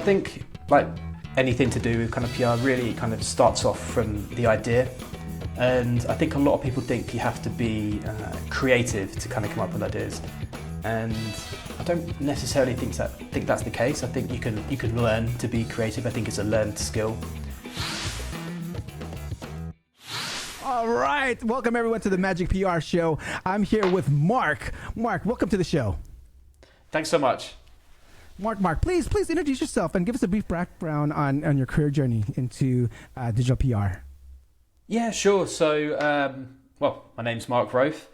I think like anything to do with kind of PR really kind of starts off from the idea, and I think a lot of people think you have to be creative to kind of come up with ideas, and I don't necessarily think that's the case. I think you can learn to be creative. I think it's a learned skill. All right, welcome everyone to the Magic PR Show. I'm here with Mark. Mark, welcome to the show. Thanks so much. Mark, please introduce yourself and give us a brief background on your career journey into digital PR. Yeah, sure. So, my name's Mark Rofe.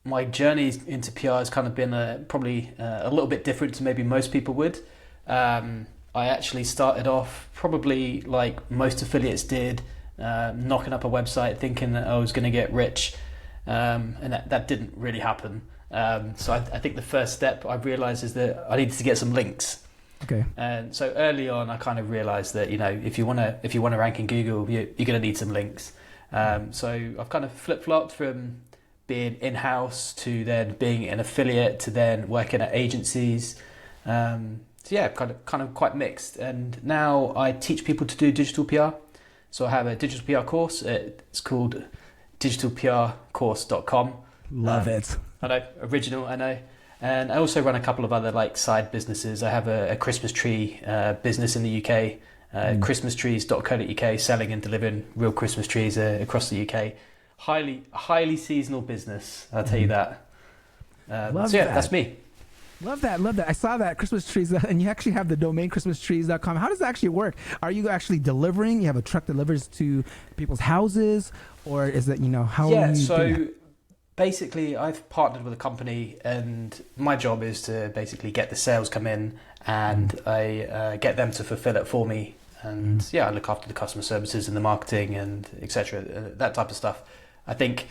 My journey into PR has kind of been probably a little bit different to maybe most people would. I actually started off probably like most affiliates did, knocking up a website thinking that I was going to get rich, and that didn't really happen. So I think the first step I realised is that I needed to get some links. Okay. And so early on, I kind of realised that if you want to rank in Google, you're going to need some links. So I've kind of flip-flopped from being in-house to then being an affiliate to then working at agencies. So yeah, kind of quite mixed. And now I teach people to do digital PR. So I have a digital PR course. It's called digitalprcourse.com. Love it. I know, original, I know. And I also run a couple of other like side businesses. I have a Christmas tree business in the UK, christmastrees.co.uk, selling and delivering real Christmas trees across the UK. Highly seasonal business, I'll tell you that. Love that. That's me. Love that. I saw that Christmas trees, and you actually have the domain christmastrees.com. How does that actually work? Are you actually delivering? You have a truck delivers to people's houses, or is that how? Yeah. So basically, I've partnered with a company, and my job is to basically get the sales come in, and I get them to fulfill it for me. And I look after the customer services and the marketing and etc. That type of stuff. I think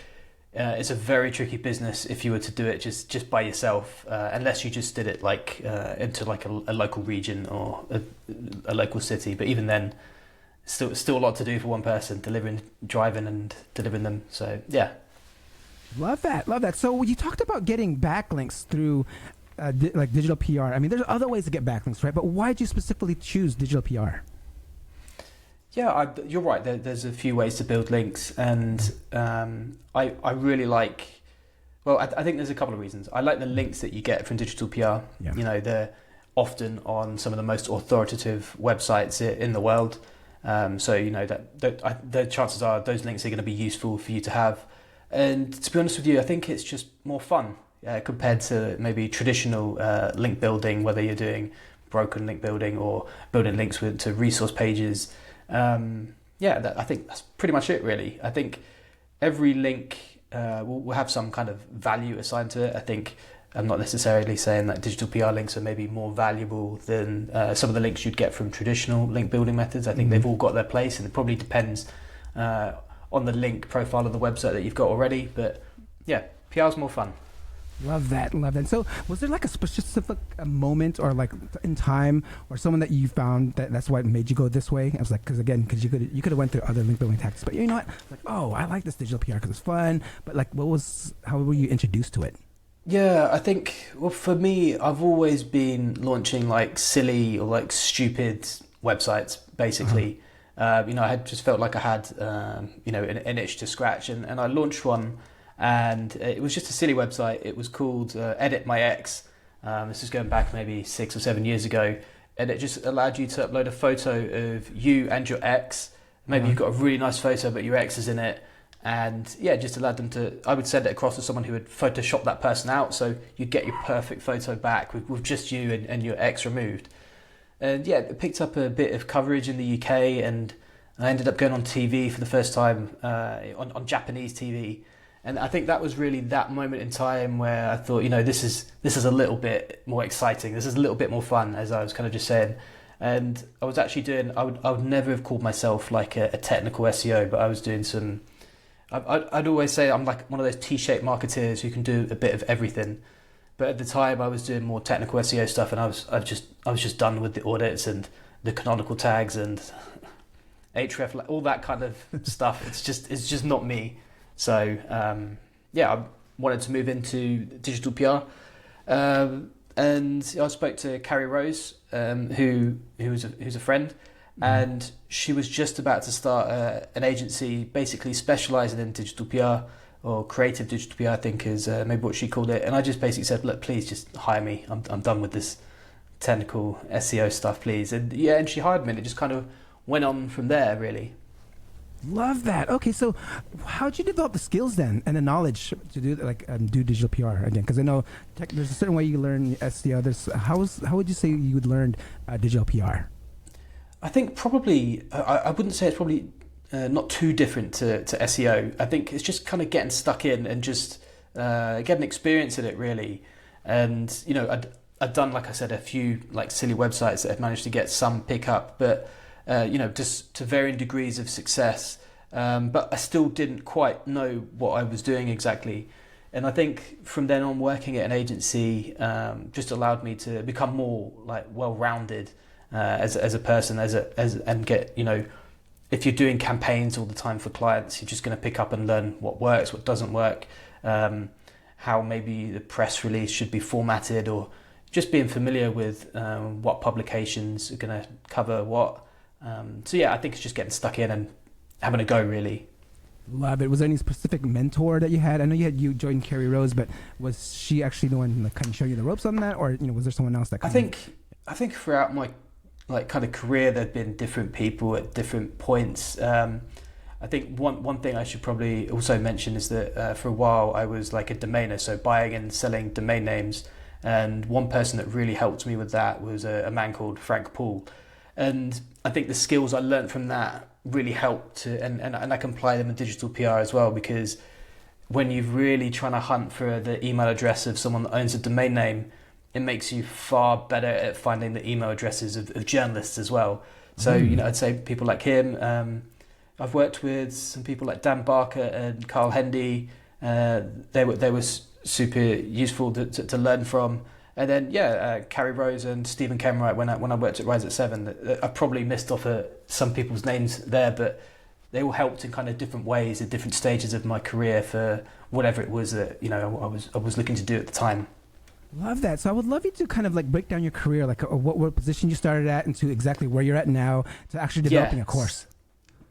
it's a very tricky business if you were to do it just by yourself, unless you just did it like into like a local region or a local city. But even then, still a lot to do for one person, driving and delivering them. So yeah. Love that. So you talked about getting backlinks through like digital PR. I mean, there's other ways to get backlinks, right? But why did you specifically choose digital PR? Yeah, you're right. There's a few ways to build links, and I really like. Well, I think there's a couple of reasons. I like the links that you get from digital PR. Yeah. They're often on some of the most authoritative websites in the world. So the chances are those links are going to be useful for you to have. And to be honest with you, I think it's just more fun compared to maybe traditional link building, whether you're doing broken link building or building links to resource pages. I think that's pretty much it, really. I think every link will have some kind of value assigned to it. I think I'm not necessarily saying that digital PR links are maybe more valuable than some of the links you'd get from traditional link building methods. I think they've all got their place, and it probably depends on the link profile of the website that you've got already. But yeah, PR's more fun. Love that. So was there like a specific moment or like in time or someone that you found that's what made you go this way? I was like, because you could have went through other link building tactics, but you know what? Like, oh, I like this digital PR because it's fun. But like, how were you introduced to it? Yeah, I think, well, for me, I've always been launching like silly or like stupid websites, basically. I had just felt like I had, an itch to scratch, and I launched one. And it was just a silly website. It was called Edit My Ex. This is going back maybe 6 or 7 years ago. And it just allowed you to upload a photo of you and your ex. Maybe you've got a really nice photo, but your ex is in it. And yeah, just allowed them to, I would send it across to someone who would Photoshop that person out. So you'd get your perfect photo back with just you and your ex removed. And yeah, it picked up a bit of coverage in the UK. And I ended up going on TV for the first time on Japanese TV. And I think that was really that moment in time where I thought, this is a little bit more exciting. This is a little bit more fun, as I was kind of just saying. And I was actually I would never have called myself like a technical SEO, but I was doing some. I'd always say I'm like one of those T-shaped marketeers who can do a bit of everything. But at the time, I was doing more technical SEO stuff, and I was just done with the audits and the canonical tags and href, all that kind of stuff. It's just not me. So I wanted to move into digital PR. and I spoke to Carrie Rose, who's a friend, and she was just about to start an agency basically specialising in digital PR or creative digital PR, I think is maybe what she called it. And I just basically said, look, please just hire me. I'm done with this technical SEO stuff, please. And yeah, and she hired me, and it just kind of went on from there, really. Love that. Okay, so how'd you develop the skills then and the knowledge to do do digital PR again? Because I know there's a certain way you learn SEO. How would you say you would learn digital PR? I think probably I wouldn't say it's probably not too different to SEO. I think it's just kind of getting stuck in and just getting experience in it, really. And I'd done, like I said, a few like silly websites that have managed to get some pickup, but just to varying degrees of success. But I still didn't quite know what I was doing exactly. And I think from then on, working at an agency just allowed me to become more like well-rounded as a person, and get, if you're doing campaigns all the time for clients, you're just going to pick up and learn what works, what doesn't work, how maybe the press release should be formatted, or just being familiar with what publications are going to cover what. So yeah, I think it's just getting stuck in and having a go, really. Love it. Was there any specific mentor that you had? I know you joined Carrie Rose, but was she actually the one kind of showing you the ropes on that, or was there someone else that? I think throughout my kind of career, there'd been different people at different points. I think one thing I should probably also mention is that for a while I was like a domainer, so buying and selling domain names. And one person that really helped me with that was a man called Frank Paul. And I think the skills I learned from that really helped and I can apply them in digital PR as well, because when you're really trying to hunt for the email address of someone that owns a domain name, it makes you far better at finding the email addresses of journalists as well. So, I'd say people like him. I've worked with some people like Dan Barker and Carl Hendy. They were super useful to learn from. And then, Carrie Rose and Stephen Kenwright when I worked at Rise at 7. I probably missed off some people's names there, but they all helped in kind of different ways at different stages of my career for whatever it was that I was looking to do at the time. Love that. So I would love you to kind of like break down your career, like what position you started at, into exactly where you're at now, to actually developing a course.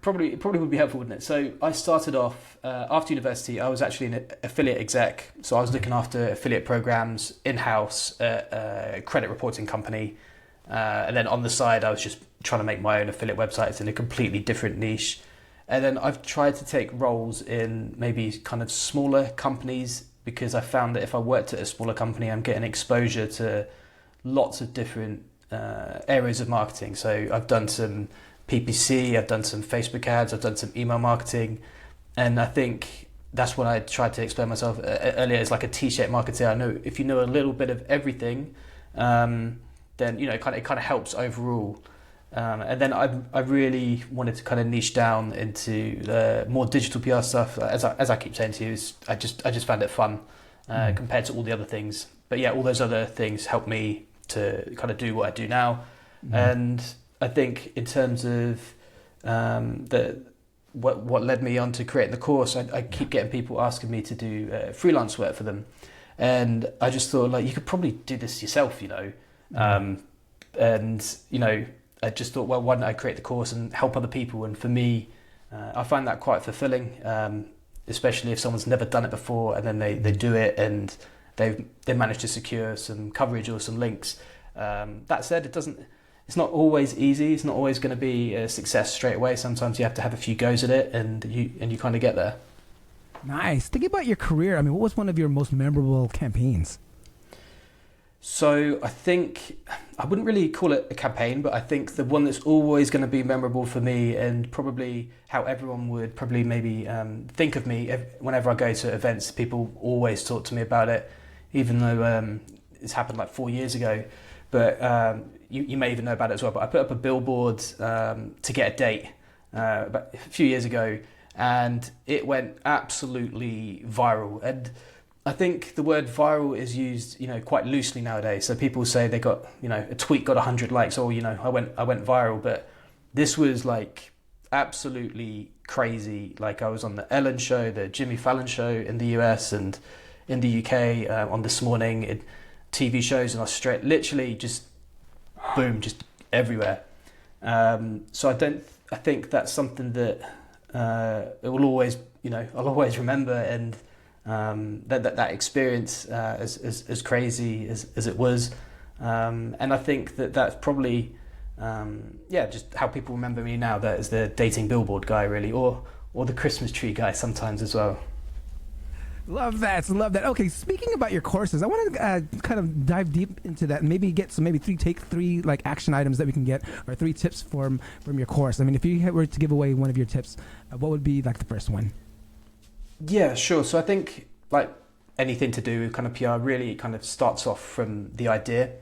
It probably would be helpful, wouldn't it? So I started off after university. I was actually an affiliate exec, so I was looking after affiliate programs in-house at a credit reporting company, and then on the side I was just trying to make my own affiliate websites in a completely different niche. And then I've tried to take roles in maybe kind of smaller companies, because I found that if I worked at a smaller company, I'm getting exposure to lots of different areas of marketing. So I've done some PPC, I've done some Facebook ads, I've done some email marketing, and I think that's what I tried to explain myself earlier as like a T-shaped marketer. I know if you know a little bit of everything, then it kind of helps overall. And then I really wanted to kind of niche down into more digital PR stuff. As I keep saying to you, I just found it fun compared to all the other things. But yeah, all those other things helped me to kind of do what I do now. And I think in terms of what led me on to create the course, I keep getting people asking me to do freelance work for them, and I just thought, like, you could probably do this yourself, and I just thought, well, why don't I create the course and help other people? And for me, I find that quite fulfilling, especially if someone's never done it before and then they do it and they manage to secure some coverage or some links. That said, it's not always easy. It's not always going to be a success straight away. Sometimes you have to have a few goes at it, and you kind of get there. Nice. Thinking about your career, I mean, what was one of your most memorable campaigns? So I think I wouldn't really call it a campaign, but I think the one that's always going to be memorable for me, and probably how everyone would probably maybe think of me whenever I go to events, people always talk to me about it, even though it's happened like 4 years ago. But you may even know about it as well. But I put up a billboard to get a date about a few years ago, and it went absolutely viral. And I think the word viral is used, quite loosely nowadays. So people say they got, a tweet got 100 likes, or I went viral. But this was like absolutely crazy. Like, I was on the Ellen show, the Jimmy Fallon show in the US and in the UK on This Morning. It TV shows in Australia, literally just boom, just everywhere. So I think that's something that it will always, I'll always remember, and that experience, as crazy as it was, and I think that's probably, just how people remember me now. That is the dating billboard guy, really, or the Christmas tree guy sometimes as well. Love that. Okay, speaking about your courses, I want to kind of dive deep into that and maybe get take three like action items that we can get, or 3 tips from your course. I mean, if you were to give away one of your tips, what would be like the first one? Yeah, sure. So I think like anything to do with kind of PR really kind of starts off from the idea.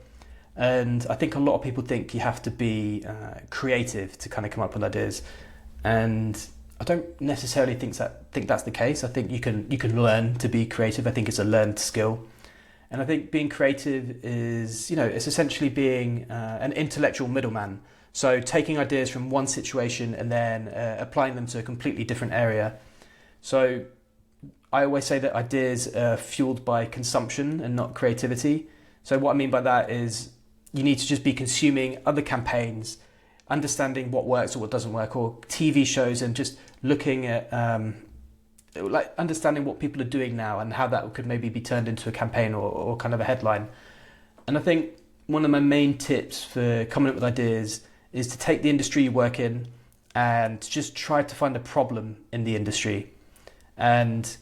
And I think a lot of people think you have to be creative to kind of come up with ideas. And I don't necessarily think that's the case. I think you can learn to be creative. I think it's a learned skill, and I think being creative is it's essentially being an intellectual middleman. So taking ideas from one situation and then applying them to a completely different area. So I always say that ideas are fueled by consumption and not creativity. So what I mean by that is you need to just be consuming other campaigns, understanding what works or what doesn't work, or TV shows, and just looking at like understanding what people are doing now and how that could maybe be turned into a campaign or kind of a headline. And I think one of my main tips for coming up with ideas is to take the industry you work in and just try to find a problem in the industry. And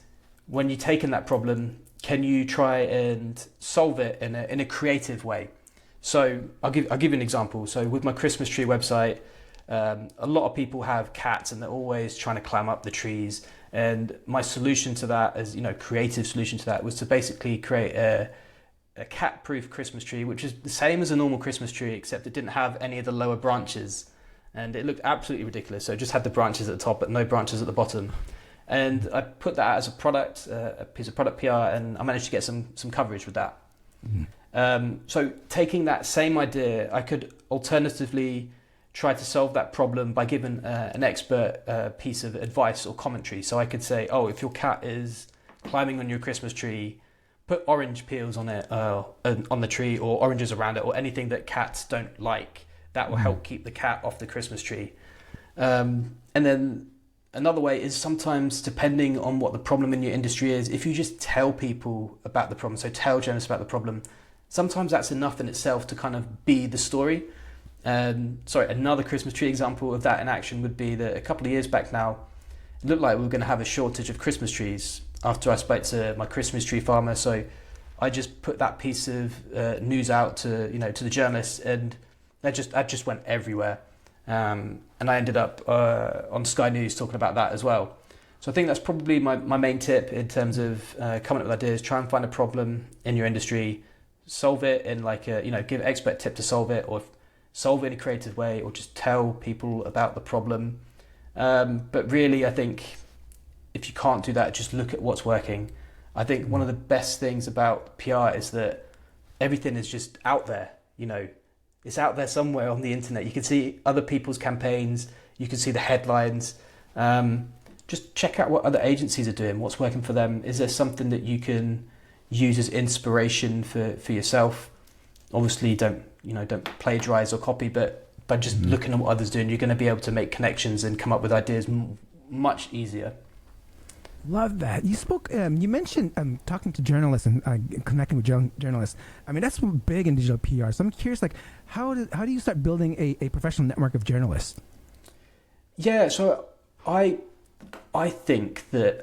when you take in that problem, can you try and solve it in a creative way? So I'll give you an example. So with my Christmas tree website, a lot of people have cats and they're always trying to climb up the trees. And my solution to that, as creative solution to that, was to basically create a cat-proof Christmas tree, which is the same as a normal Christmas tree, except it didn't have any of the lower branches, and it looked absolutely ridiculous. So it just had the branches at the top, but no branches at the bottom. And I put that out as a product, a piece of product PR, and I managed to get some coverage with that. Mm. So taking that same idea, I could alternatively try to solve that problem by giving an expert piece of advice or commentary. So I could say, if your cat is climbing on your Christmas tree, put orange peels on it, on the tree, or oranges around it, or anything that cats don't like. That will help keep the cat off the Christmas tree. And then another way is sometimes, depending on what the problem in your industry is, if you just tell people about the problem, so tell journalists about the problem, sometimes that's enough in itself to kind of be the story. Another Christmas tree example of that in action would be that a couple of years back now, it looked like we were going to have a shortage of Christmas trees after I spoke to my Christmas tree farmer. So I just put that piece of news out to the journalists, and that just went everywhere. And I ended up on Sky News talking about that as well. So I think that's probably my main tip in terms of coming up with ideas. Try and find a problem in your industry, solve it in give an expert tip to solve it, or solve it in a creative way, or just tell people about the problem. But really, I think if you can't do that, just look at what's working. I think one of the best things about PR is that everything is just out there. It's out there somewhere on the internet. You can see other people's campaigns. You can see the headlines. Just check out what other agencies are doing, what's working for them. Is there something that you can use as inspiration for yourself? Obviously, don't plagiarize or copy, but by just looking at what others are doing, you're going to be able to make connections and come up with ideas much easier. Love that. You spoke. You mentioned talking to journalists and connecting with journalists. I mean, that's big in digital PR. So I'm curious, how do you start building a professional network of journalists? Yeah. So I think that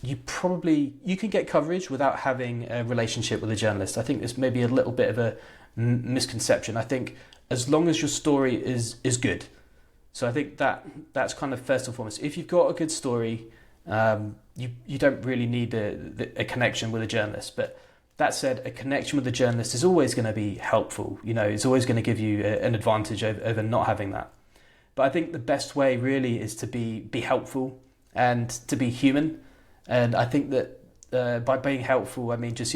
you can get coverage without having a relationship with a journalist. I think there's maybe a little bit of a misconception. I think as long as your story is good. So I think that's kind of first and foremost. If you've got a good story, you don't really need a connection with a journalist. But that said, a connection with a journalist is always going to be helpful. It's always going to give you an advantage over not having that. But I think the best way really is to be helpful and to be human. And I think that by being helpful, I mean just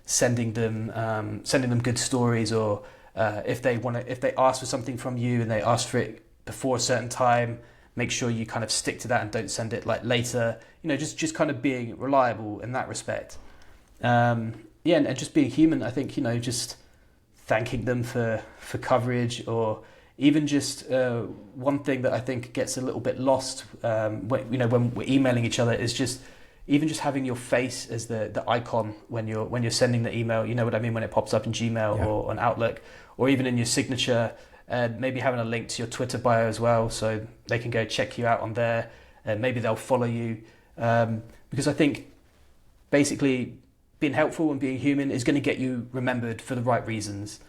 sending them good stories, or if they ask for something from you and they ask for it before a certain time, make sure you kind of stick to that and don't send it later. Just kind of being reliable in that respect. And yeah, and just being human. I think, just thanking them for coverage, or even just one thing that I think gets a little bit lost when we're emailing each other is just even just having your face as the icon when you're sending the email. You know what I mean, when it pops up in Gmail or on Outlook, or even in your signature, and maybe having a link to your Twitter bio as well, so they can go check you out on there, and maybe they'll follow you, because I think basically being helpful and being human is going to get you remembered for the right reasons.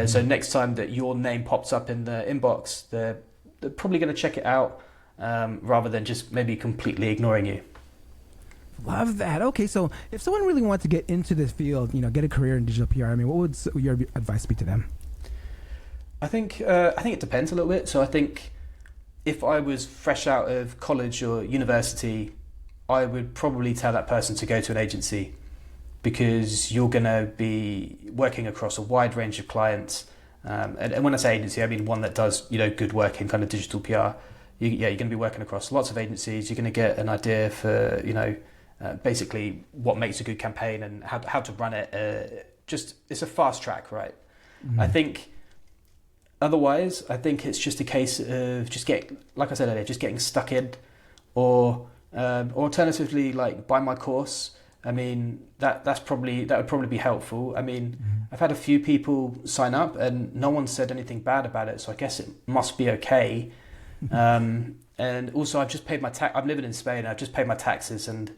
So next time that your name pops up in the inbox, they're probably going to check it out, rather than just maybe completely ignoring you. Love that. Okay, so if someone really wants to get into this field, get a career in digital PR, I mean, what would your advice be to them? I think it depends a little bit. So I think if I was fresh out of college or university, I would probably tell that person to go to an agency, because you're going to be working across a wide range of clients. And when I say agency, I mean one that does good work in kind of digital PR. You're going to be working across lots of agencies. You're going to get an idea for basically what makes a good campaign and how to run it. It's a fast track, right? Mm-hmm. I think otherwise, it's just a case of like I said earlier, just getting stuck in, or alternatively, like buy my course. I mean, that would probably be helpful. I mean, I've had a few people sign up and no one said anything bad about it, so I guess it must be okay. And also, I've just paid my tax. I'm living in Spain. I've just paid my taxes, and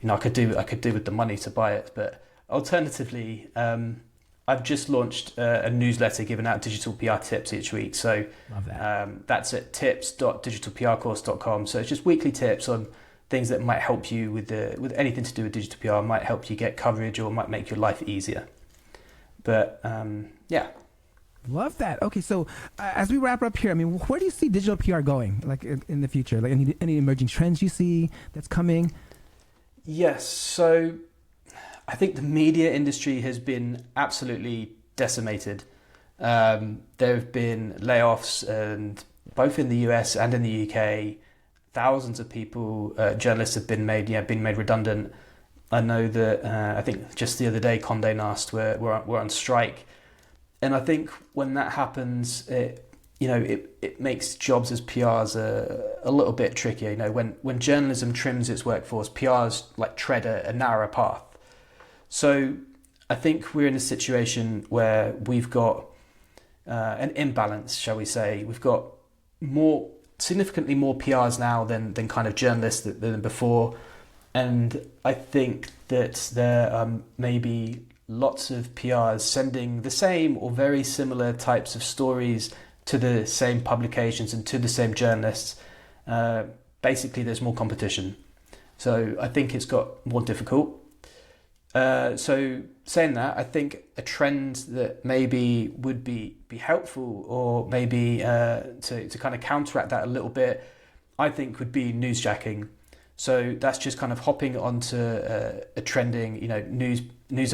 I could do with the money to buy it. But alternatively, I've just launched a newsletter giving out digital PR tips each week. So love that. That's at tips.digitalprcourse.com. So it's just weekly tips on things that might help you with anything to do with digital PR, might help you get coverage, or might make your life easier. But yeah. Love that. Okay, so as we wrap up here, I mean, where do you see digital PR going, like in the future? Like any emerging trends you see that's coming? Yes. So I think the media industry has been absolutely decimated. There have been layoffs, and both in the US and in the UK, thousands of people, journalists have been made redundant. I know that I think just the other day, Condé Nast were on strike, and I think when that happens, it makes jobs as PRs a little bit trickier. When journalism trims its workforce, PRs like tread a narrower path. So I think we're in a situation where we've got an imbalance, shall we say. We've got significantly more PRs now than kind of journalists than before. And I think that there are maybe lots of PRs sending the same or very similar types of stories to the same publications and to the same journalists. Basically, there's more competition. So I think it's got more difficult. So saying that, I think a trend that maybe would be helpful, or maybe to kind of counteract that a little bit, I think would be newsjacking. So that's just kind of hopping onto a trending, news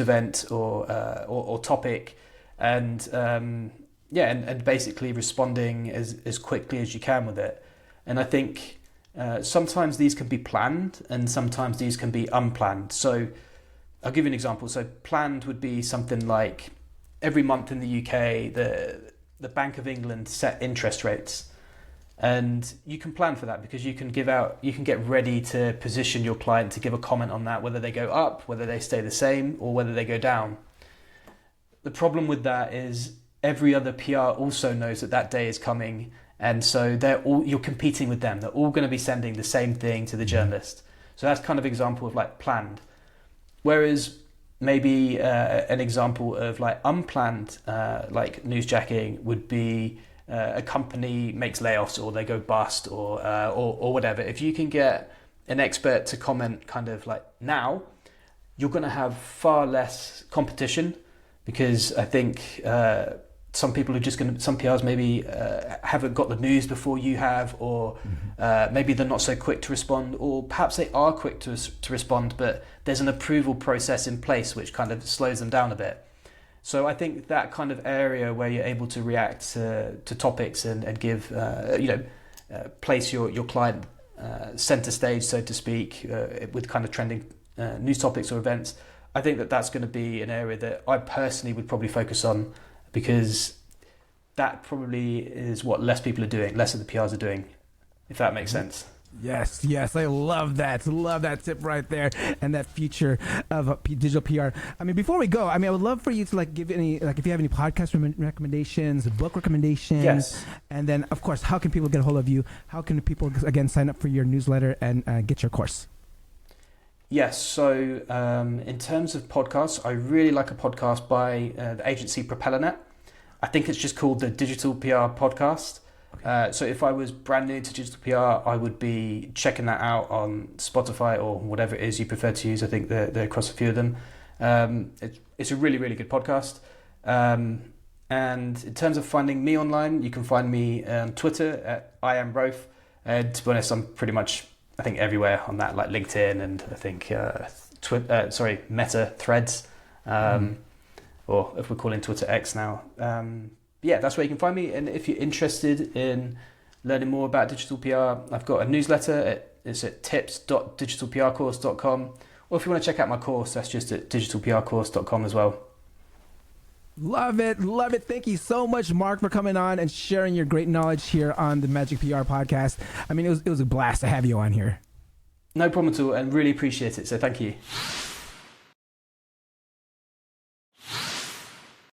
event or topic, and and basically responding as quickly as you can with it. And I think sometimes these can be planned, and sometimes these can be unplanned. So I'll give you an example. So planned would be something like every month in the UK, the Bank of England set interest rates. And you can plan for that, because you can get ready to position your client to give a comment on that, whether they go up, whether they stay the same, or whether they go down. The problem with that is every other PR also knows that day is coming, and so you're competing with them. They're all going to be sending the same thing to the journalist. So that's kind of example of like planned. Whereas maybe an example of like unplanned, like newsjacking would be a company makes layoffs, or they go bust, or whatever. If you can get an expert to comment kind of like now, you're going to have far less competition, because I think some people are some PRs maybe haven't got the news before you have, or maybe they're not so quick to respond, or perhaps they are quick to respond, but there's an approval process in place which kind of slows them down a bit. So I think that kind of area where you're able to react to topics and give, place your client center stage, so to speak, with kind of trending news topics or events, I think that that's going to be an area that I personally would probably focus on, because that probably is what less people are doing, less of the PRs are doing, if that makes sense. Yes, I love that tip right there, and that future of digital PR. I mean, before we go, I would love for you to like give any, like if you have any podcast recommendations, book recommendations, Yes. And then of course, how can people get a hold of you? How can people again sign up for your newsletter and get your course? Yes, so in terms of podcasts, I really like a podcast by the agency PropellerNet. I think it's just called the Digital PR Podcast. So if I was brand new to digital PR, I would be checking that out on Spotify or whatever it is you prefer to use. I think they're across a few of them. It's a really, really good podcast. And in terms of finding me online, you can find me on Twitter at I am Rofe. To be honest, I'm pretty much, I think, everywhere on that, like LinkedIn and I think Meta Threads, or if we're calling Twitter X now. Yeah, that's where you can find me. And if you're interested in learning more about digital PR, I've got a newsletter. It's at tips.digitalprcourse.com. Or if you want to check out my course, that's just at digitalprcourse.com as well. Love it. Thank you so much, Mark, for coming on and sharing your great knowledge here on the Magic PR podcast. I mean, it was a blast to have you on here. No problem at all, and really appreciate it. So thank you.